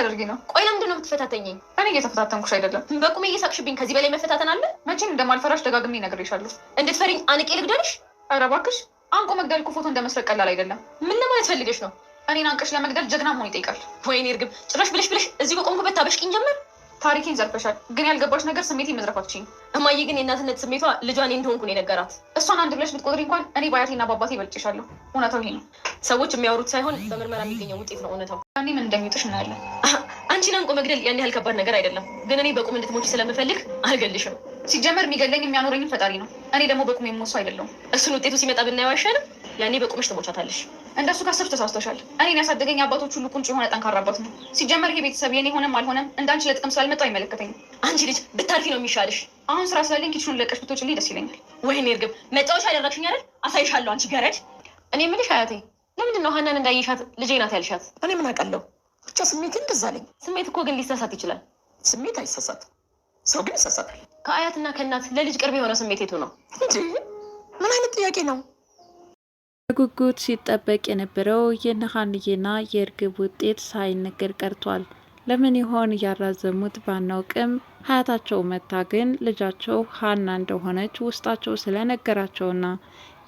ልታደርጊ ነው? ቆይ ለምንድን ነው የምትፈታተኝኝ? እኔ እየተፈታተንኩሽ አይደለም። በቁሜ እየሳቅሽብኝ ከዚህ በላይ መፈታተን አለ? መቼም እንደማልፈራሽ ደጋግሜ እነግርሻለሁ። እንድትፈሪኝ አንቄ ልግደልሽ? ኧረ እባክሽ፣ አንቆ መግደል እኮ ፎቶ እንደመስረቅ ቀላል አይደለም። ምን ለማለት ፈልገሽ ነው? እኔን አንቀሽ ለመግደል ጀግና መሆን ይጠይቃል። ወይኔ እርግብ፣ ጭራሽ ብለሽ እዚህ በቆምኩበት ታበሽቂኝ ጀመር። ታሪኬን ዘርፈሻል፣ ግን ያልገባሽ ነገር ስሜቴን መዝረፍ አትችይም። እማዬ ግን የእናትነት ስሜቷ ልጇን እንደሆንኩ ነው የነገራት። እሷን አንድ ብለሽ ብትቆጥሪ እንኳን እኔ በአያቴና በአባቴ ይበልጭሻለሁ። እውነታው ይሄ ነው። ሰዎች የሚያወሩት ሳይሆን በምርመራ የሚገኘው ውጤት ነው እውነታው። እኔ ምን እንደሚውጥሽ እናያለን። አንቺን አንቆ መግደል ያን ያህል ከባድ ነገር አይደለም፣ ግን እኔ በቁም እንድትሞቺ ስለምፈልግ አልገልሽም። ሲጀመር የሚገለኝ የሚያኖረኝን ፈጣሪ ነው። እኔ ደግሞ በቁም የምወሱ አይደለሁም። እሱን ውጤቱ ሲመጣ ብናየው አይሻልም? ያኔ በቁምሽ ትሞቻታለሽ። እንደሱ ካሰብሽ ተሳስተሻል። እኔን ያሳደገኝ አባቶች ሁሉ ቁንጭ የሆነ ጠንካራ አባት ነው። ሲጀመር ይሄ ቤተሰብ የኔ ሆነም አልሆነም እንዳንቺ ለጥቅም ስላልመጣው አይመለከተኝም። አንቺ ልጅ ብታርፊ ነው የሚሻልሽ። አሁን ስራ ስላለኝ ኪችኑን ለቀሽ ብትወጪልኝ ደስ ይለኛል። ወይኔ እርግብ፣ መጫወቻ ያደረግሽኝ አይደል? አሳይሻለሁ አንቺ ገረድ። እኔ የምልሽ አያቴ፣ ለምንድን ነው ሀናን እንዳይሻት ልጄ ናት ያልሻት? እኔ ምን አውቃለሁ፣ ብቻ ስሜት እንደዛ አለኝ። ስሜት እኮ ግን ሊሳሳት ይችላል። ስሜት አይሳሳትም፣ ሰው ግን ይሳሳታል። ከአያትና ከእናት ለልጅ ቅርብ የሆነ ስሜት የቱ ነው እንዴ? ምን አይነት ጥያቄ ነው? በጉጉት ሲጠበቅ የነበረው የነሀንዬና የእርግብ ውጤት ሳይነገር ቀርቷል። ለምን ይሆን ያራዘሙት ባናውቅም ሀያታቸው መታ ግን ልጃቸው ሀና እንደሆነች ውስጣቸው ስለነገራቸውና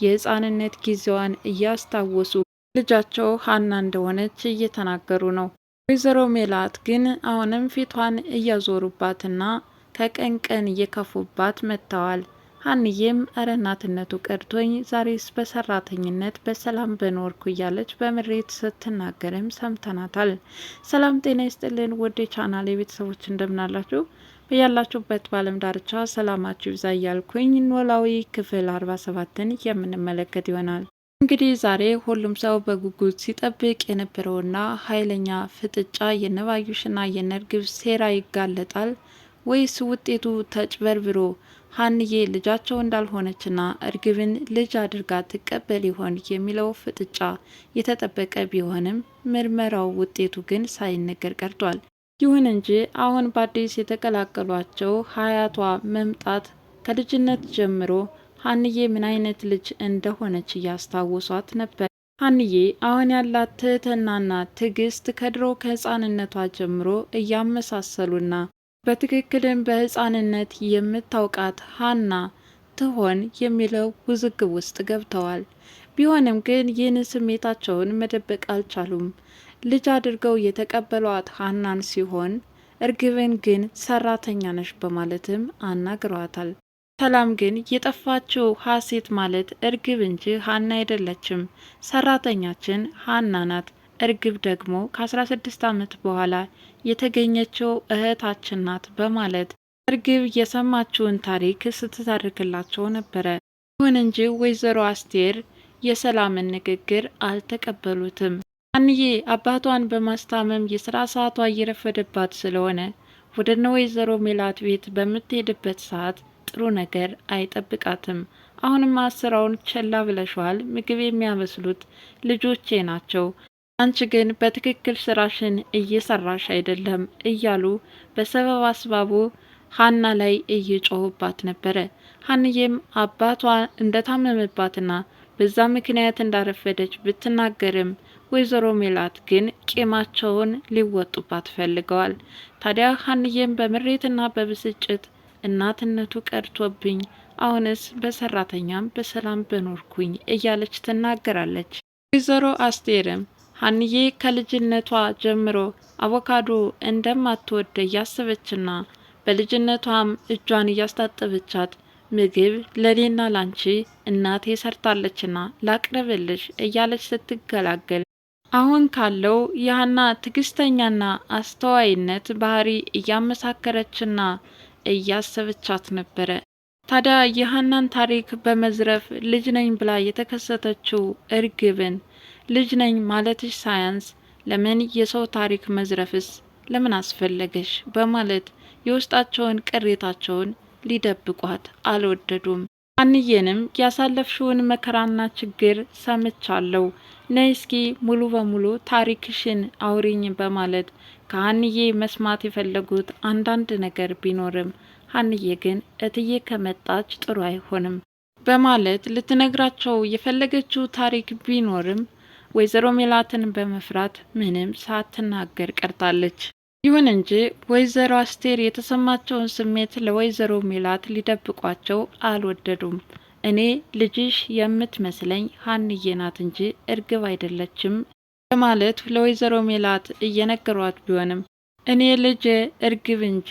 የህፃንነት ጊዜዋን እያስታወሱ ልጃቸው ሀና እንደሆነች እየተናገሩ ነው። ወይዘሮ ሜላት ግን አሁንም ፊቷን እያዞሩባትና ከቀን ቀን እየከፉባት መጥተዋል። ሀንዬም እረ እናትነቱ ቀርቶኝ ዛሬስ በሰራተኝነት በሰላም በኖርኩ እያለች በምሬት ስትናገርም ሰምተናታል። ሰላም ጤና ይስጥልን ውድ የቻናሌ ቤተሰቦች እንደምናላችሁ በያላችሁበት በዓለም ዳርቻ ሰላማችሁ ይብዛ እያልኩኝ ኖላዊ ክፍል 47ን የምንመለከት ይሆናል። እንግዲህ ዛሬ ሁሉም ሰው በጉጉት ሲጠብቅ የነበረውና ኃይለኛ ፍጥጫ የነባዩሽና የነርግብ ሴራ ይጋለጣል ወይስ ውጤቱ ተጭበርብሮ ሀንዬ ልጃቸው እንዳልሆነችና እርግብን ልጅ አድርጋ ትቀበል ይሆን የሚለው ፍጥጫ የተጠበቀ ቢሆንም ምርመራው ውጤቱ ግን ሳይነገር ቀርቷል። ይሁን እንጂ አሁን በአዲስ የተቀላቀሏቸው ሀያቷ መምጣት ከልጅነት ጀምሮ ሀንዬ ምን አይነት ልጅ እንደሆነች እያስታወሷት ነበር። ሀንዬ አሁን ያላት ትህትናና ትዕግስት ከድሮ ከህፃንነቷ ጀምሮ እያመሳሰሉና በትክክልም በህፃንነት የምታውቃት ሀና ትሆን የሚለው ውዝግብ ውስጥ ገብተዋል። ቢሆንም ግን ይህን ስሜታቸውን መደበቅ አልቻሉም። ልጅ አድርገው የተቀበሏት ሀናን ሲሆን እርግብን ግን ሰራተኛ ነሽ በማለትም አናግረዋታል። ሰላም ግን የጠፋችው ሀሴት ማለት እርግብ እንጂ ሀና አይደለችም፣ ሰራተኛችን ሀና ናት። እርግብ ደግሞ ከ16 ዓመት በኋላ የተገኘችው እህታችን ናት በማለት እርግብ የሰማችውን ታሪክ ስትተርክላቸው ነበረ። ይሁን እንጂ ወይዘሮ አስቴር የሰላምን ንግግር አልተቀበሉትም። ሀንዬ አባቷን በማስታመም የስራ ሰዓቷ እየረፈደባት ስለሆነ ወደነ ወይዘሮ ሜላት ቤት በምትሄድበት ሰዓት ጥሩ ነገር አይጠብቃትም። አሁንም ስራውን ቸላ ብለሻል፣ ምግብ የሚያበስሉት ልጆቼ ናቸው፣ አንቺ ግን በትክክል ስራሽን እየሰራሽ አይደለም እያሉ በሰበብ አስባቡ ሀና ላይ እየጮሁባት ነበረ። ሀንዬም አባቷ እንደታመመባትና በዛ ምክንያት እንዳረፈደች ብትናገርም ወይዘሮ ሜላት ግን ቂማቸውን ሊወጡባት ፈልገዋል። ታዲያ ሀንዬም በምሬትና በብስጭት እናትነቱ ቀርቶብኝ አሁንስ በሰራተኛም በሰላም በኖርኩኝ እያለች ትናገራለች። ወይዘሮ አስቴርም ሀንዬ ከልጅነቷ ጀምሮ አቮካዶ እንደማትወደ እያሰበችና በልጅነቷም እጇን እያስታጠበቻት ምግብ ለኔና ላንቺ እናቴ ሰርታለችና ላቅርብልሽ እያለች ስትገላገል አሁን ካለው የሀና ትዕግስተኛና አስተዋይነት ባህሪ እያመሳከረችና እያሰበቻት ነበረ። ታዲያ የሀናን ታሪክ በመዝረፍ ልጅ ነኝ ብላ የተከሰተችው እርግብን ልጅ ነኝ ማለትሽ ሳያንስ ለምን የሰው ታሪክ መዝረፍስ ለምን አስፈለገሽ በማለት የውስጣቸውን ቅሬታቸውን ሊደብቋት አልወደዱም። ሀንዬንም ያሳለፍሽውን መከራና ችግር ሰምቻለሁ፣ ነይ እስኪ ሙሉ በሙሉ ታሪክሽን አውሪኝ በማለት ከሀንዬ መስማት የፈለጉት አንዳንድ ነገር ቢኖርም ሀንዬ ግን እትዬ ከመጣች ጥሩ አይሆንም በማለት ልትነግራቸው የፈለገችው ታሪክ ቢኖርም ወይዘሮ ሜላትን በመፍራት ምንም ሳትናገር ቀርታለች። ይሁን እንጂ ወይዘሮ አስቴር የተሰማቸውን ስሜት ለወይዘሮ ሜላት ሊደብቋቸው አልወደዱም። እኔ ልጅሽ የምትመስለኝ ሀንዬ ናት እንጂ እርግብ አይደለችም በማለት ለወይዘሮ ሜላት እየነገሯት ቢሆንም እኔ ልጅ እርግብ እንጂ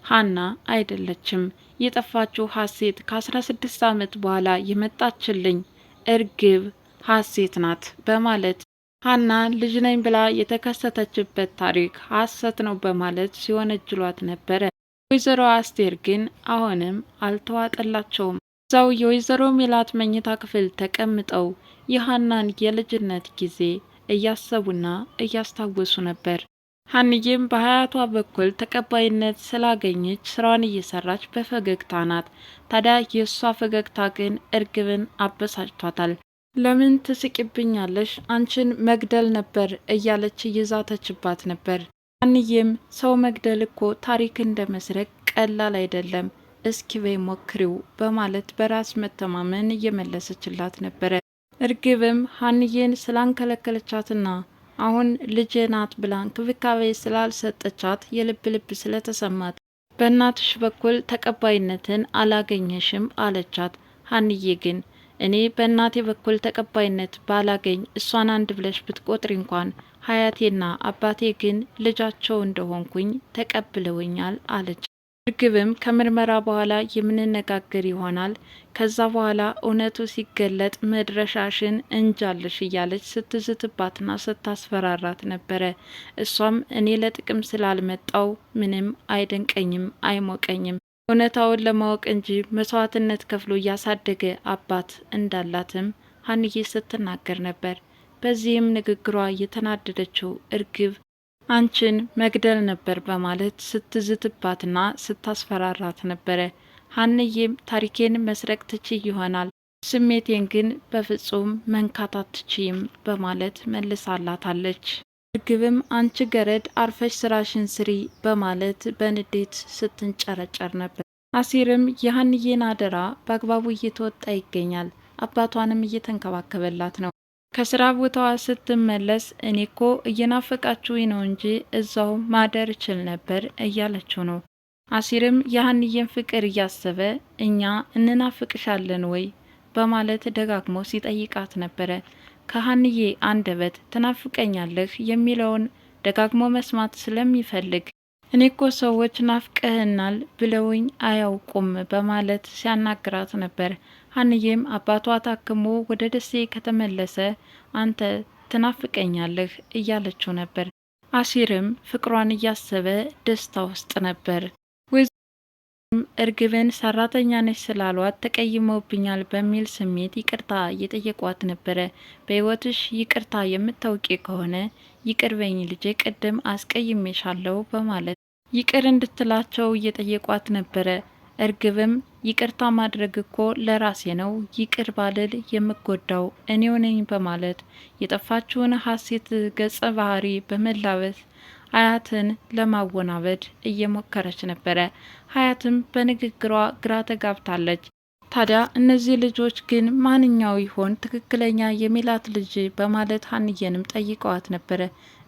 ሀና አይደለችም፣ የጠፋችው ሀሴት ከ16 ዓመት በኋላ የመጣችልኝ እርግብ ሀሴት ናት በማለት ሀና ልጅ ነኝ ብላ የተከሰተችበት ታሪክ ሀሰት ነው በማለት ሲወነጅሏት ነበረ። ወይዘሮ አስቴር ግን አሁንም አልተዋጠላቸውም። እዛው የወይዘሮ ሜላት መኝታ ክፍል ተቀምጠው የሀናን የልጅነት ጊዜ እያሰቡና እያስታወሱ ነበር። ሀንዬም በሀያቷ በኩል ተቀባይነት ስላገኘች ስራዋን እየሰራች በፈገግታ ናት። ታዲያ የእሷ ፈገግታ ግን እርግብን አበሳጭቷታል። ለምን ትስቂብኛለሽ? አንቺን መግደል ነበር እያለች እየዛተችባት ነበር። ሀንዬም ሰው መግደል እኮ ታሪክ እንደ መስረቅ ቀላል አይደለም፣ እስኪ በይ ሞክሪው በማለት በራስ መተማመን እየመለሰችላት ነበረ። እርግብም ሀንዬን ስላንከለከለቻትና አሁን ልጄ ናት ብላ እንክብካቤ ስላልሰጠቻት የልብ ልብ ስለተሰማት በእናትሽ በኩል ተቀባይነትን አላገኘሽም አለቻት። ሀንዬ ግን እኔ በእናቴ በኩል ተቀባይነት ባላገኝ እሷን አንድ ብለሽ ብትቆጥሪ እንኳን ሀያቴና አባቴ ግን ልጃቸው እንደሆንኩኝ ተቀብለውኛል አለች። እርግብም ከምርመራ በኋላ የምንነጋገር ይሆናል፣ ከዛ በኋላ እውነቱ ሲገለጥ መድረሻሽን እንጃልሽ እያለች ስትዝትባትና ስታስፈራራት ነበረ። እሷም እኔ ለጥቅም ስላልመጣው ምንም አይደንቀኝም አይሞቀኝም፣ እውነታውን ለማወቅ እንጂ መስዋዕትነት ከፍሎ እያሳደገ አባት እንዳላትም ሀንዬ ስትናገር ነበር። በዚህም ንግግሯ የተናደደችው እርግብ አንቺን መግደል ነበር በማለት ስትዝትባትና ስታስፈራራት ነበረ። ሀንዬም ታሪኬን መስረቅ ትችይ ይሆናል፣ ስሜቴን ግን በፍጹም መንካት አትችይም በማለት መልሳላታለች። እርግብም አንቺ ገረድ አርፈሽ ስራሽን ስሪ በማለት በንዴት ስትንጨረጨር ነበር። አሲርም የሀንዬን አደራ በአግባቡ እየተወጣ ይገኛል። አባቷንም እየተንከባከበላት ነው። ከስራ ቦታዋ ስትመለስ እኔ እኮ እየናፈቃችሁኝ ነው እንጂ እዛው ማደር እችል ነበር እያለችው ነው። አሲርም የሀንዬን ፍቅር እያሰበ እኛ እንናፍቅሻለን ወይ በማለት ደጋግሞ ሲጠይቃት ነበረ። ከሀንዬ አንደበት ትናፍቀኛለህ የሚለውን ደጋግሞ መስማት ስለሚፈልግ እኔ እኮ ሰዎች ናፍቀህናል ብለውኝ አያውቁም በማለት ሲያናግራት ነበር። ሀንዬም አባቷ ታክሞ ወደ ደሴ ከተመለሰ አንተ ትናፍቀኛለህ እያለችው ነበር። አሲርም ፍቅሯን እያሰበ ደስታ ውስጥ ነበር። እርግብን ሰራተኛ ነች ስላሏት ተቀይመውብኛል በሚል ስሜት ይቅርታ እየጠየቋት ነበረ። በህይወትሽ ይቅርታ የምታውቂ ከሆነ ይቅር በኝ ልጄ፣ ቅድም አስቀይሜሻለሁ በማለት ይቅር እንድትላቸው እየጠየቋት ነበረ። እርግብም ይቅርታ ማድረግ እኮ ለራሴ ነው፣ ይቅር ባልል የምጎዳው እኔው ነኝ በማለት የጠፋችውን ሀሴት ገጸ ባህሪ በመላበስ ሀያትን ለማወናበድ እየሞከረች ነበረ። ሀያትም በንግግሯ ግራ ተጋብታለች። ታዲያ እነዚህ ልጆች ግን ማንኛው ይሆን ትክክለኛ የሜላት ልጅ በማለት ሀንዬንም ጠይቀዋት ነበረ።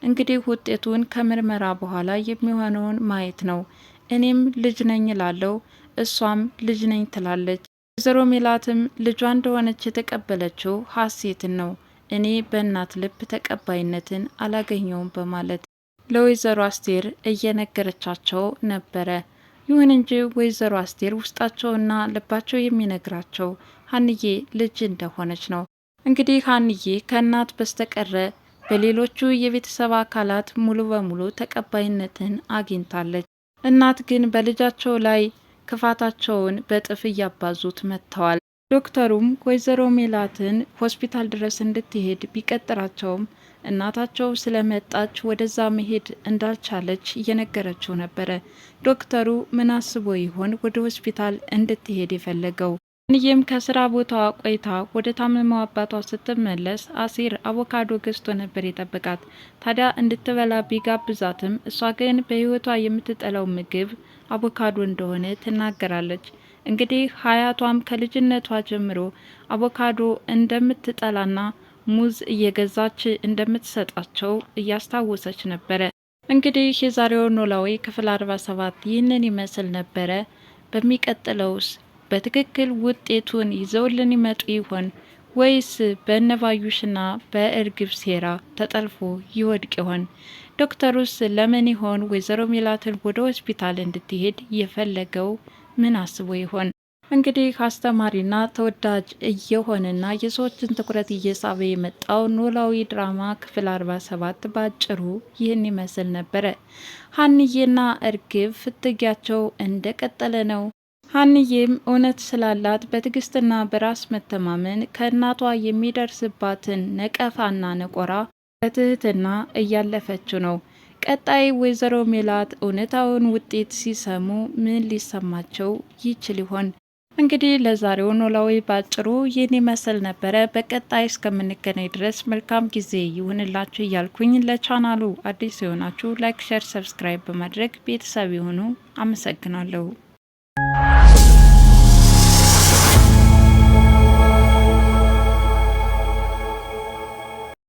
እንግዲህ ውጤቱን ከምርመራ በኋላ የሚሆነውን ማየት ነው። እኔም ልጅ ነኝ እላለሁ፣ እሷም ልጅ ነኝ ትላለች። ወይዘሮ ሜላትም ልጇ እንደሆነች የተቀበለችው ሀሴትን ነው። እኔ በእናት ልብ ተቀባይነትን አላገኘውም በማለት ለወይዘሮ አስቴር እየነገረቻቸው ነበረ። ይሁን እንጂ ወይዘሮ አስቴር ውስጣቸውና ልባቸው የሚነግራቸው ሀንዬ ልጅ እንደሆነች ነው። እንግዲህ ሀንዬ ከእናት በስተቀረ በሌሎቹ የቤተሰብ አካላት ሙሉ በሙሉ ተቀባይነትን አግኝታለች። እናት ግን በልጃቸው ላይ ክፋታቸውን በጥፍ እያባዙት መጥተዋል። ዶክተሩም ወይዘሮ ሜላትን ሆስፒታል ድረስ እንድትሄድ ቢቀጥራቸውም እናታቸው ስለመጣች ወደዛ መሄድ እንዳልቻለች እየነገረችው ነበረ። ዶክተሩ ምን አስቦ ይሆን ወደ ሆስፒታል እንድትሄድ የፈለገው? ሀንዬም ከስራ ቦታዋ ቆይታ ወደ ታመመው አባቷ ስትመለስ አሲር አቮካዶ ገዝቶ ነበር የጠበቃት። ታዲያ እንድትበላ ቢጋብዛትም እሷ ግን በህይወቷ የምትጠላው ምግብ አቮካዶ እንደሆነ ትናገራለች። እንግዲህ ሀያቷም ከልጅነቷ ጀምሮ አቮካዶ እንደምትጠላና ሙዝ እየገዛች እንደምትሰጣቸው እያስታወሰች ነበረ። እንግዲህ የዛሬው ኖላዊ ክፍል 47 ይህንን ይመስል ነበረ። በሚቀጥለውስ በትክክል ውጤቱን ይዘውልን ይመጡ ይሆን ወይስ በነባዩሽና በእርግብ ሴራ ተጠልፎ ይወድቅ ይሆን? ዶክተሩስ ለምን ይሆን ወይዘሮ ሜላትን ወደ ሆስፒታል እንድትሄድ የፈለገው? ምን አስቦ ይሆን? እንግዲህ አስተማሪና ተወዳጅ እየሆነና የሰዎችን ትኩረት እየሳበ የመጣው ኖላዊ ድራማ ክፍል 47 ባጭሩ ይህን ይመስል ነበረ። ሀንዬና እርግብ ፍትጊያቸው እንደቀጠለ ነው። ሀንዬም እውነት ስላላት በትዕግስትና በራስ መተማመን ከእናቷ የሚደርስባትን ነቀፋና ነቆራ በትህትና እያለፈችው ነው። ቀጣይ ወይዘሮ ሜላት እውነታውን ውጤት ሲሰሙ ምን ሊሰማቸው ይችል ይሆን? እንግዲህ ለዛሬው ኖላዊ ባጭሩ ይህን ይመስል ነበረ። በቀጣይ እስከምንገናኝ ድረስ መልካም ጊዜ ይሁንላችሁ እያልኩኝ ለቻናሉ አዲስ የሆናችሁ ላይክ፣ ሼር፣ ሰብስክራይብ በማድረግ ቤተሰብ የሆኑ አመሰግናለሁ።